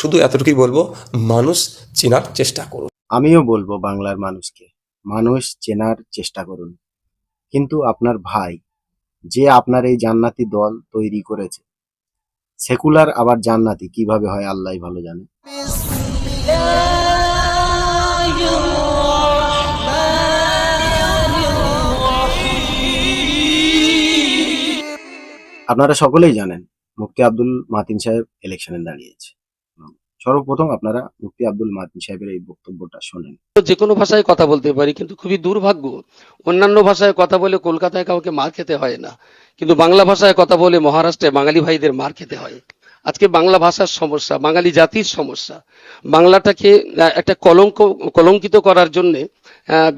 শুধু এতটুকুই বলবো, মানুষ চেনার চেষ্টা করুন। আমিও বলবো বাংলার মানুষকে, মানুষ চেনার চেষ্টা করুন। কিন্তু আপনার ভাই যে আপনার এই জান্নাতি দল তৈরি করেছে, সেকুলার আবার জান্নাতি কিভাবে হয় আল্লাহ ভালো জানে। আপনারা সকলেই জানেন মুফতি আব্দুল মাতিন সাহেব ইলেকশনে দাঁড়িয়েছে। সর্বপ্রথম আপনারা মুফতি আব্দুল মাতিন সাহেবের এই বক্তব্যটা শোনেন। যে কোনো ভাষায় কথা বলতে পারি, কিন্তু খুবই দুর্ভাগ্য অন্যান্য ভাষায় কথা বলে কলকাতায় কাউকে মার খেতে হয় না, কিন্তু বাংলা ভাষায় কথা বলে মহারাষ্ট্রে বাঙালি ভাইদের মার খেতে হয়। আজকে বাংলা ভাষার সমস্যা, বাঙালি জাতির সমস্যা। বাংলাটাকে একটা কলঙ্কিত করার জন্য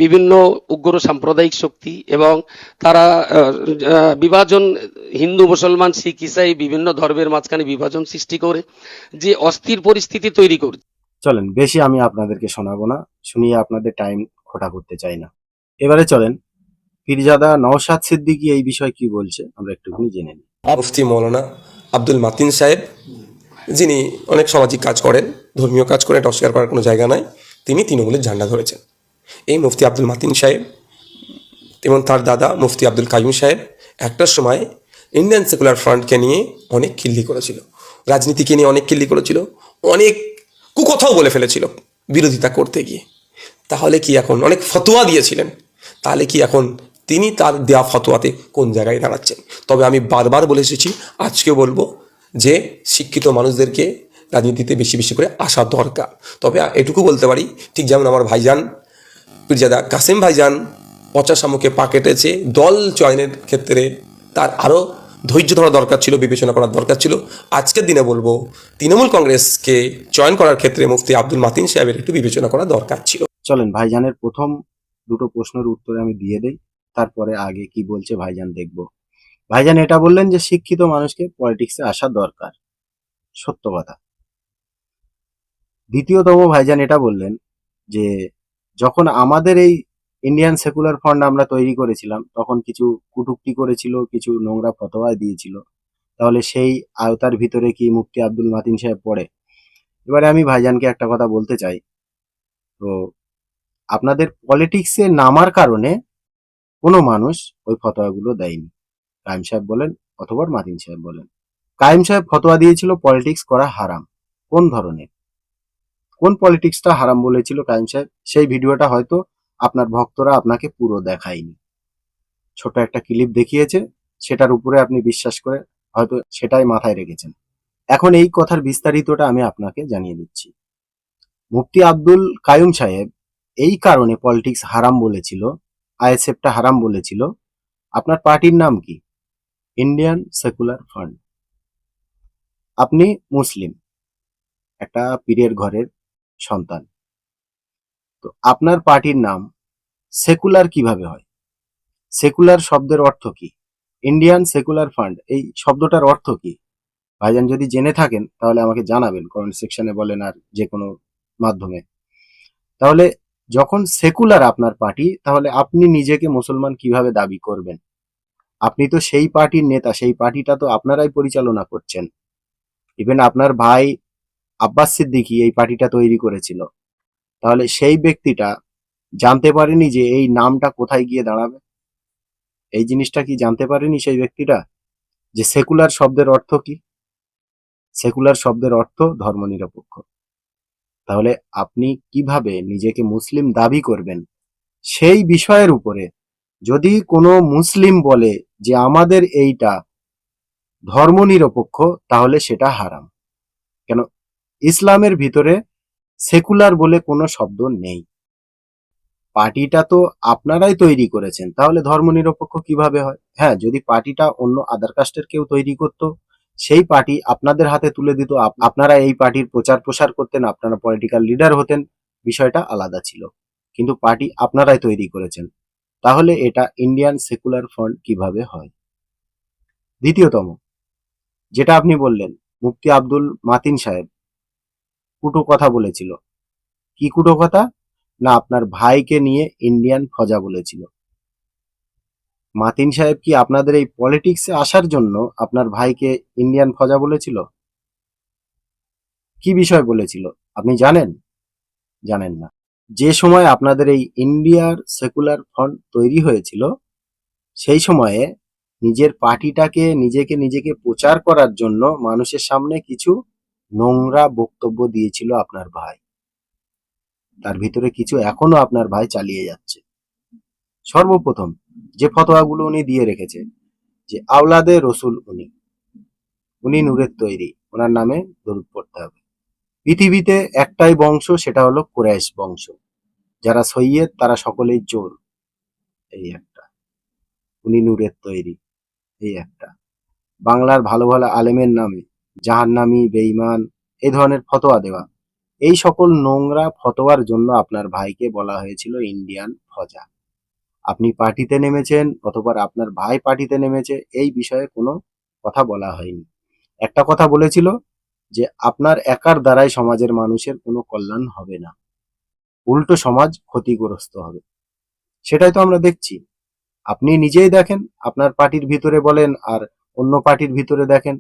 বিভিন্ন উগ্র সাম্প্রদায়িক শক্তি এবং তারা বিভাজন, হিন্দু মুসলমান শিখ ইসাই বিভিন্ন ধর্মের মাঝখানে বিভাজন সৃষ্টি করে যে অস্থির পরিস্থিতি তৈরি করছে। চলেন, বেশি আমি আপনাদেরকে শোনাবো না, শুনিয়ে আপনাদের টাইম খোটা করতে চাই না। এবারে চলেন পীরজাদা নওশাদ সিদ্দিকী এই বিষয়ে কি বলছে আমরা একটুখানি জেনে নিই। মুফতি মৌলানা আব্দুল মাতিন সাহেব, যিনি অনেক সামাজিক কাজ করেন, ধর্মীয় কাজ করেন, এটা অস্বীকার করার কোনো জায়গা নাই, তিনি তৃণমূলের ঝান্ডা ধরেছেন। এই মুফতি আব্দুল মাতিন সাহেব এবং তার দাদা মুফতি আব্দুল কাইম সাহেব একটা সময় ইন্ডিয়ান সেকুলার ফ্রন্টকে নিয়ে অনেক খিল্লি করেছিল, রাজনীতিকে নিয়ে অনেক খিল্লি করেছিল, অনেক কুকথাও বলে ফেলেছিল বিরোধিতা করতে গিয়ে। তাহলে কি এখন অনেক ফতোয়া দিয়েছিলেন, তাহলে কি এখন তিনি তার দেওয়া ফতোয়াতে কোন জায়গায় দাঁড়াচ্ছেন? তবে আমি বারবার বলে এসেছি, আজকে বলবো যে শিক্ষিত মানুষদেরকে রাজনীতিতে বেশি বেশি করে আসা দরকার। তবে এটুকু বলতে পারি, ঠিক যেমন আমার ভাইজান পীরজাদা কাসেম ভাইজান পচা শামুকে পা কেটেছে, দল চয়নের ক্ষেত্রে তার আরও ধৈর্য ধরা দরকার ছিল, বিবেচনা করার দরকার ছিল। আজকের দিনে বলবো তৃণমূল কংগ্রেসকে চয়ন করার ক্ষেত্রে মুফতি আব্দুল মাতিন সাহেবের একটু বিবেচনা করা দরকার ছিল। চলেন ভাইজানের প্রথম দুটো প্রশ্নের উত্তরে আমি দিয়ে দেই, তারপরে আগে কি বলছে ভাইজান দেখব। ভাইজান এটা বললেন যে শিক্ষিত মানুষকে পলিটিক্সে আসা দরকার, সত্য কথা। দ্বিতীয়তম ভাইজান এটা বললেন যে যখন আমাদের এই ইন্ডিয়ান সেকুলার ফান্ড আমরা তৈরি করেছিলাম, তখন কিছু কটূক্তি করেছিল, কিছু নোংরা ফতোয়া দিয়েছিল, তাহলে সেই আওতার ভিতরে কি মুফতি আব্দুল মাতিন সাহেব পড়ে? এবারে আমি ভাইজানকে একটা কথা বলতে চাই। তো আপনাদের পলিটিক্সে নামার কারণে কোনো মানুষ ওই ফতোয়াগুলো দেয়নি, কায়েম সাহেব বলেন অথবা মাতিন সাহেব বলেন। কায়েম সাহেব ফতোয়া দিয়েছিল পলিটিক্স করা হারাম। কোন ধরনের, কোন পলিটিক্সটা হারাম বলেছিল কায়েম সাহেব? সেই ভিডিওটা হয়তো আপনার ভক্তরা আপনাকে পুরো দেখায়নি, ছোট একটা ক্লিপ দেখিয়েছে, সেটার উপরে আপনি বিশ্বাস করে হয়তো সেটাই মাথায় রেখেছেন। এখন এই কথার বিস্তারিতটা আমি আপনাকে জানিয়ে দিচ্ছি। মুফতি আব্দুল কাইয়ুম সাহেব এই কারণে পলিটিক্স হারাম বলেছিল, আইএসএফটা হারাম বলেছিল। আপনার পার্টির নাম কি? Indian secular fund. আপনি মুসলিম, একটা পীরের ঘরের সন্তান, তো আপনার পার্টির নাম সেকুলার কিভাবে হয়? সেকুলার শব্দের অর্থ কি? ইন্ডিয়ান সেকুলার ফান্ড এই শব্দটার অর্থ কি? ভাইজান যদি জেনে থাকেন তাহলে আমাকে জানাবেন, কমেন্ট সেকশনে বলেন আর যে কোনো মাধ্যমে। তাহলে যখন সেকুলার আপনার পার্টি, তাহলে আপনি নিজেকে মুসলমান কিভাবে দাবি করবেন? আপনি তো সেই পার্টির নেতা, সেই পার্টিটা তো আপনারাই পরিচালনা করছেন। ইভেন আপনার ভাই আব্বাস সিদ্দিকী এই পার্টিটা তৈরি করেছিল, তাহলে সেই ব্যক্তিটা জানতে পারেনি যে এই নামটা কোথায় গিয়ে দাঁড়াবে? এই জিনিসটা কি জানতে পারেনি সেই ব্যক্তিটা যে সেকুলার শব্দের অর্থ কি? সেকুলার শব্দের অর্থ ধর্মনিরপেক্ষ। তাহলে আপনি কিভাবে নিজেকে মুসলিম দাবি করবেন সেই বিষয়ের উপরে? যদি কোনো মুসলিম বলে যে আমাদের এইটা ধর্মনিরপেক্ষ, তাহলে সেটা হারাম। কেন? ইসলামের ভিতরে সেকুলার বলে কোনো শব্দ নেই। পার্টিটা তো আপনারাই তৈরি করেছেন, তাহলে ধর্মনিরপেক্ষ কিভাবে হয়? হ্যাঁ, যদি পার্টিটা অন্য আদার কাস্টের কেউ তৈরি করত, সেই পার্টি আপনাদের হাতে তুলে দিত, আপনারা এই পার্টির প্রচার প্রসার করতেন, আপনারা পলিটিক্যাল লিডার হতেন, বিষয়টা আলাদা ছিল। কিন্তু পার্টি আপনারাই তৈরি করেছেন, তাহলে এটা ইন্ডিয়ান সেকুলার ফ্রন্ট কিভাবে হয়? দ্বিতীয়তম, যেটা আপনি বললেন মুফতি আব্দুল মাতিন সাহেব কুটো কথা বলেছিল। কি কুটো কথা? না, আপনার ভাইকে নিয়ে ইন্ডিয়ান ফজা বলেছিল। মাতিন সাহেব কি আপনাদের এই পলিটিক্সে আসার জন্য আপনার ভাইকে ইন্ডিয়ান ফজা বলেছিল? কি বিষয় বলেছিল আপনি জানেন? জানেন না। যে সময় আপনাদের এই ইন্ডিয়ার সেকুলার ফ্রন্ট তৈরি হয়েছিল, সেই সময়ে নিজের পার্টিটাকে নিজেকে প্রচার করার জন্য মানুষের সামনে কিছু নোংরা বক্তব্য দিয়েছিল আপনার ভাই। তার ভিতরে কিছু এখনো আপনার ভাই চালিয়ে যাচ্ছে। সর্বপ্রথম যে ফতোয়াগুলো উনি দিয়ে রেখেছে, যে আওলাদে রসুল উনি নূরের তৈরি, ওনার নামে দরুদ পড়তে হবে। পৃথিবীতে একটাই বংশ, সেটা হলো কুরাইশ বংশ। যারা সৈয়দ তারা সকলেই চোর, এই একটা। উনি নূরের তৈরি, এই একটা। বাংলার ভালো ভালো আলেমের নামে জাহান্নামী, বেঈমান এই ধরনের ফতোয়া দেওয়া, এই সকল নোংরা ফতোয়ার জন্য আপনার ভাইকে বলা হয়েছিল ইন্ডিয়ান ফজা। আপনি পার্টিতে নেমেছেন অথবা আপনার ভাই পার্টিতে নেমেছে, এই বিষয়ে কোনো কথা বলা হয়নি। একটা কথা বলেছিল যে আপনার একার দ্বারাই সমাজের মানুষের কোনো কল্যাণ হবে না, উল্টো সমাজ ক্ষতিগ্রস্ত হবে। সেটাই তো আমরা দেখছি। আপনি নিজেই দেখেন, আপনার পার্টির ভিতরে বলেন আর অন্য পার্টির ভিতরে দেখেন,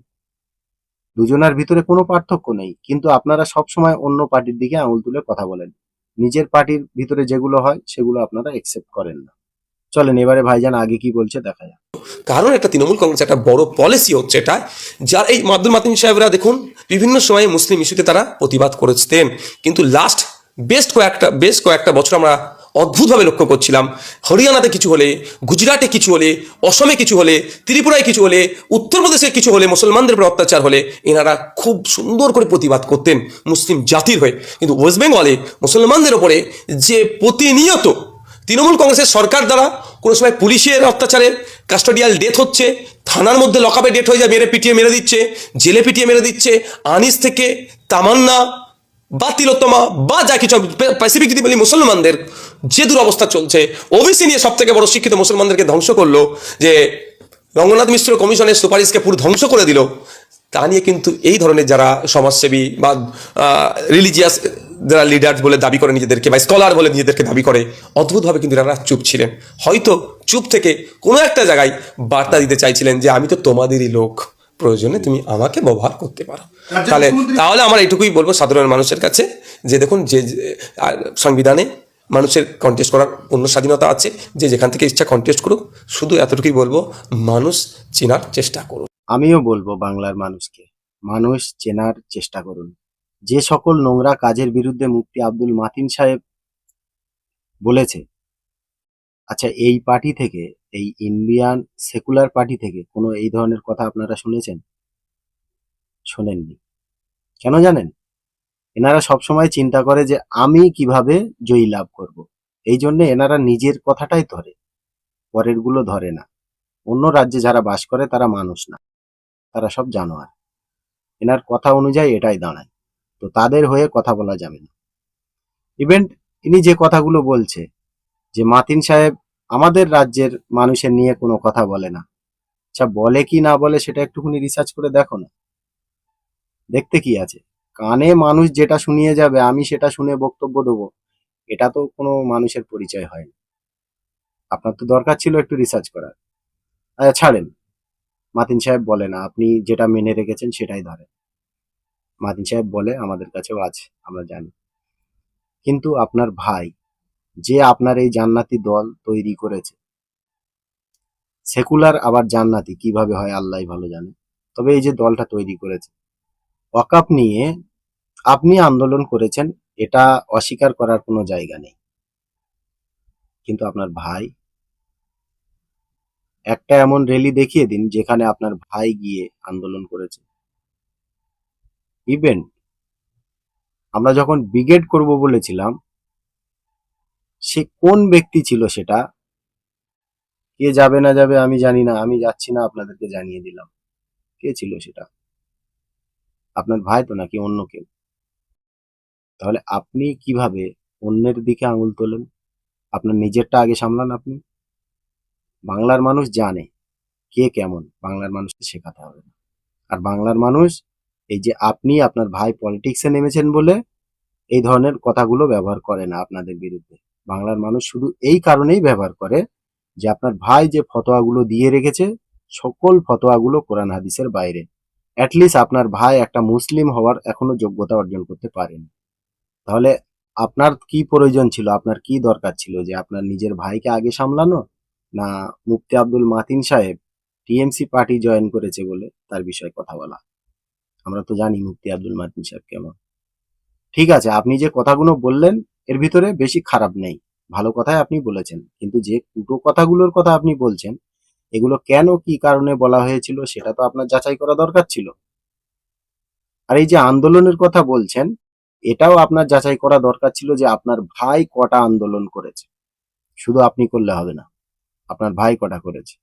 দুজনের ভিতরে কোনো পার্থক্য নেই, কিন্তু আপনারা সবসময় অন্য পার্টির দিকে আঙুল তুলে কথা বলেন। নিজের পার্টির ভিতরে যেগুলো হয় সেগুলো আপনারা একসেপ্ট করেন না। চলেন এবারে ভাইজান আগে কি বলছে দেখা যাক। কারণ একটা তৃণমূল কংগ্রেস একটা বড় পলিসি হচ্ছে এটা, যার এই আব্দুল মাতিন সাহেবরা দেখুন বিভিন্ন সময়ে মুসলিম ইস্যুতে তারা প্রতিবাদ করেছেন, কিন্তু লাস্ট বেশ কয়েকটা বছর আমরা অদ্ভুতভাবে লক্ষ্য করছিলাম, হরিয়ানাতে কিছু হলে, গুজরাটে কিছু হলে, অসমে কিছু হলে, ত্রিপুরায় কিছু হলে, উত্তরপ্রদেশে কিছু হলে, মুসলমানদের উপর অত্যাচার হলে এনারা খুব সুন্দর করে প্রতিবাদ করতেন মুসলিম জাতির হয়ে। কিন্তু ওয়েস্ট বেঙ্গলে মুসলমানদের ওপরে যে প্রতিনিয়ত তৃণমূল কংগ্রেসের সরকার দ্বারা কোনো সময় পুলিশের অত্যাচারে কাস্টোডিয়াল ডেথ হচ্ছে, থানার মধ্যে লকআপে ডেথ হয়ে যায়, পিটিয়ে মেরে দিচ্ছে, জেলে পিটিয়ে মেরে দিচ্ছে, আনিস থেকে তামান্না বা তিলোত্তমা বা যা কিছু প্যাসিফিক যদি বলি, মুসলমানদের যে দুরবস্থা চলছে, ওবিসি নিয়ে সব থেকে বড় শিক্ষিত মুসলমানদেরকে ধ্বংস করলো, যে রঙ্গনাথ মিশ্র কমিশনের সুপারিশকে পুরো ধ্বংস করে দিল, তা নিয়ে কিন্তু এই ধরনের যারা সমাজসেবী বা রিলিজিয়াস যারা লিডার বলে দাবি করে নিজেদেরকে, বা স্কলার বলে নিজেদেরকে দাবি করে, অদ্ভুতভাবে কিন্তু এনারা চুপ ছিলেন। হয়তো চুপ থেকে কোনো একটা জায়গায় বার্তা দিতে চাইছিলেন যে আমি তো তোমাদেরই লোক, প্রয়োজনে তুমি আমাকে ব্যবহার করতে পারো। তাহলে আমার এইটুকুই বলবো সাধারণ মানুষের কাছে, যে দেখুন যে সংবিধানে মানুষের কন্টেস্ট করার পূর্ণ স্বাধীনতা আছে, যে যেখান থেকে ইচ্ছা কন্টেস্ট করুক, শুধু এতটুকুই বলবো মানুষ চেনার চেষ্টা করুন। আমিও বলবো বাংলার মানুষকে, মানুষ চেনার চেষ্টা করুন। যে সকল নোংরা কাজের বিরুদ্ধে মুফতি আব্দুল মাতিন সাহেব বলেছে, আচ্ছা এই পার্টি থেকে, এই ইন্ডিয়ান সেকুলার পার্টি থেকে কোনো এই ধরনের কথা আপনারা শুনেছেন? শোনেননি। কেন জানেন? এনারা সবসময় চিন্তা করে যে আমি কিভাবে জয়ী লাভ করব। এই জন্য এনারা নিজের কথাটাই ধরে, পরের গুলো ধরে না। অন্য রাজ্যে যারা বাস করে তারা মানুষ না, তারা সব জানোয়ার। এনার কথা অনুযায়ী এটাই দাঁড়ায়, তো তাদের হয়ে কথা বলা যাবে না। ইভেন্ট ইনি যে কথাগুলো বলছে, যে মাতিন সাহেব আমাদের রাজ্যের মানুষের নিয়ে কোনো কথা বলে না, আচ্ছা বলে কি না বলে সেটা একটুখানি রিসার্চ করে দেখো না, দেখতে কি আছে। কানে মানুষ যেটা শুনিয়ে যাবে আমি সেটা শুনে বক্তব্য দেবো, এটা তো কোনো মানুষের পরিচয় হয় না। আপনার তো দরকার ছিল একটু রিসার্চ করার। আচ্ছা ছাড়েন, মাতিন সাহেব বলে না, আপনি যেটা মেনে রেখেছেন সেটাই ধরেন। মাতিন সাহেব বলে, আমাদের কাছেও আছে, আমরা জানি। কিন্তু আপনার ভাই যে আপনার এই জান্নাতি দল তৈরি করেছে, সেকুলার আবার জান্নাতি কিভাবে হয় আল্লাহ ভালো জানে, তবে এই যে দলটা তৈরি করেছে, ওয়াকাফ নিয়ে আপনি আন্দোলন করেছেন, এটা অস্বীকার করার কোনো জায়গা নেই। কিন্তু আপনার ভাই, একটা এমন র্যালি দেখিয়ে দিন যেখানে আপনার ভাই গিয়ে আন্দোলন করেছে। ইভেন আমরা যখন ব্রিগেড করব বলেছিলাম, সে কোন ব্যক্তি ছিল সেটা, কে যাবে না যাবে আমি জানি না, আমি যাচ্ছি না আপনাদেরকে জানিয়ে দিলাম কে ছিল সেটা। আপনার ভাই তো নাকি অন্য কেউ? তাহলে আপনি কিভাবে অন্যের দিকে আঙুল তোলেন? আপনার নিজেরটা আগে সামলান আপনি। বাংলার মানুষ জানে কে কেমন, বাংলার মানুষকে শেখাতে হবে না। আর বাংলার মানুষ, এই যে আপনি আপনার ভাই পলিটিক্সে নেমেছেন বলে এই ধরনের কথাগুলো ব্যবহার করে না আপনাদের বিরুদ্ধে। বাংলার মানুষ শুধু এই কারণেই ব্যবহার করে যে আপনার ভাই যে ফতোয়াগুলো দিয়ে রেখেছে, সকল ফতোয়াগুলো কোরআন হাদিসের বাইরে। অ্যাটলিস্ট আপনার ভাই একটা মুসলিম হওয়ার এখনো যোগ্যতা অর্জন করতে পারেনি। তাহলে আপনার কি প্রয়োজন ছিল, আপনার কি দরকার ছিল যে আপনার নিজের ভাইকে আগে সামলানো, না মুফতি আব্দুল মাতিন সাহেব টিএমসি পার্টি জয়েন করেছে বলে তার বিষয়ে কথা বলা? আমরা তো জানি মুফতি আব্দুল মাতিন সাহেব কেমন। ঠিক আছে, আপনি যে কথাগুলো বললেন এর ভিতরে বেশি খারাপ নেই, ভালো কথাই আপনি বলেছেন, কিন্তু যে কুটো কথাগুলোর কথা আপনি বলছেন এগুলো কেন কি কারণে বলা হয়েছিল সেটা তো আপনার যাচাই করা দরকার ছিল। আর এই যে আন্দোলনের কথা বলছেন, এটাও আপনার যাচাই করা দরকার ছিল যে আপনার ভাই কটা আন্দোলন করেছে। শুধু আপনি করলে হবে না, আপনার ভাই কটা করেছে।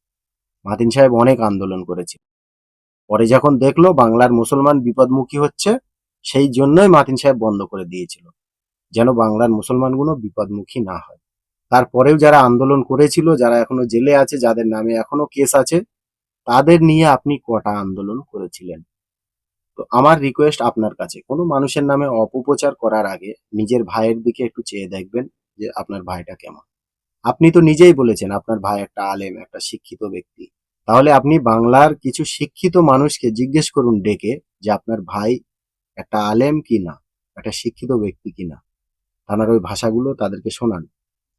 মাতিন সাহেব অনেক আন্দোলন করেছে, পরে যখন দেখলো বাংলার মুসলমান বিপদমুখী হচ্ছে, সেই জন্যই মাতিন সাহেব বন্ধ করে দিয়েছিল, যেন বাংলার মুসলমানগুলো বিপদমুখী না হয়। তারপরেও যারা আন্দোলন করেছিল, যারা এখনো জেলে আছে, যাদের নামে এখনো কেস আছে, তাদের নিয়ে আপনি কটা আন্দোলন করেছিলেন? তো আমার রিকোয়েস্ট আপনার কাছে, কোনো মানুষের নামে অপপ্রচার করার আগে নিজের ভাইয়ের দিকে একটু চেয়ে দেখবেন যে আপনার ভাইটা কেমন। আপনি তো নিজেই বলেছেন আপনার ভাই একটা আলেম, একটা শিক্ষিত ব্যক্তি। তাহলে আপনি বাংলার কিছু শিক্ষিত মানুষকে জিজ্ঞেস করুন ডেকে যে আপনার ভাই একটা আলেম কি না, একটা শিক্ষিত ব্যক্তি কিনা। তার ওই ভাষাগুলো তাদেরকে শোনান,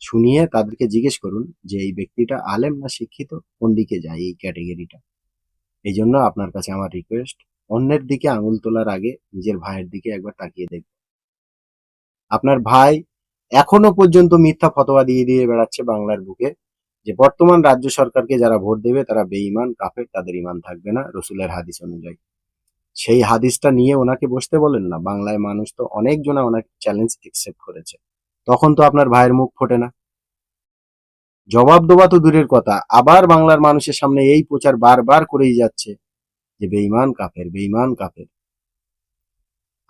শুনিয়ে তাদেরকে জিজ্ঞেস করুন যে এই ব্যক্তিটা আলেম না শিক্ষিত, কোন দিকে যায় এই ক্যাটেগরিটা। এই জন্য আপনার কাছে আমার রিকোয়েস্ট, অন্যের দিকে আঙুল তোলার আগে নিজের ভাইয়ের দিকে একবার তাকিয়ে দেখুন। আপনার ভাই এখনো পর্যন্ত মিথ্যা ফতোয়া দিয়ে দিয়ে বেড়াচ্ছে বাংলার বুকে যে বর্তমান রাজ্য সরকারকে যারা ভোট দেবে তারা বেঈমান কাফের, তাদের ইমান থাকবে না রসুলের হাদিস অনুযায়ী। সেই হাদিসটা নিয়ে ওনাকে বসতে বলেন না, বাংলায় মানুষ তো অনেকজনা ওনাকে চ্যালেঞ্জ একসেপ্ট করেছে, তখন তো আপনার ভাইয়ের মুখ ফোটে না। জবাব দেওয়া তো দূরের কথা, আবার বাংলার মানুষের সামনে এই প্রচার বারবার করেই যাচ্ছে যে বেঈমান কাফের, বেঈমান কাফের।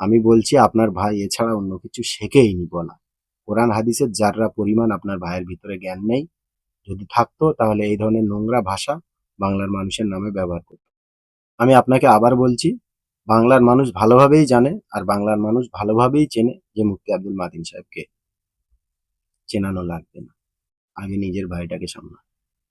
আমি বলছি আপনার ভাই এছাড়া অন্য কিছু শেখেইনি বলা। কোরআন হাদিসের যাররা পরিমাণ আপনার ভাইয়ের ভিতরে জ্ঞান নেই, যদি থাকতো তাহলে এই ধরনের নোংরা ভাষা বাংলার মানুষের নামে ব্যবহার করত। আমি আপনাকে আবার বলছি, বাংলার মানুষ ভালোভাবেই জানে আর বাংলার মানুষ ভালোভাবেই চেনে যে মুফতি আব্দুল মাতিন সাহেবকে চেনানো লাগবে না, আগে নিজের ভাইটাকে সামলান।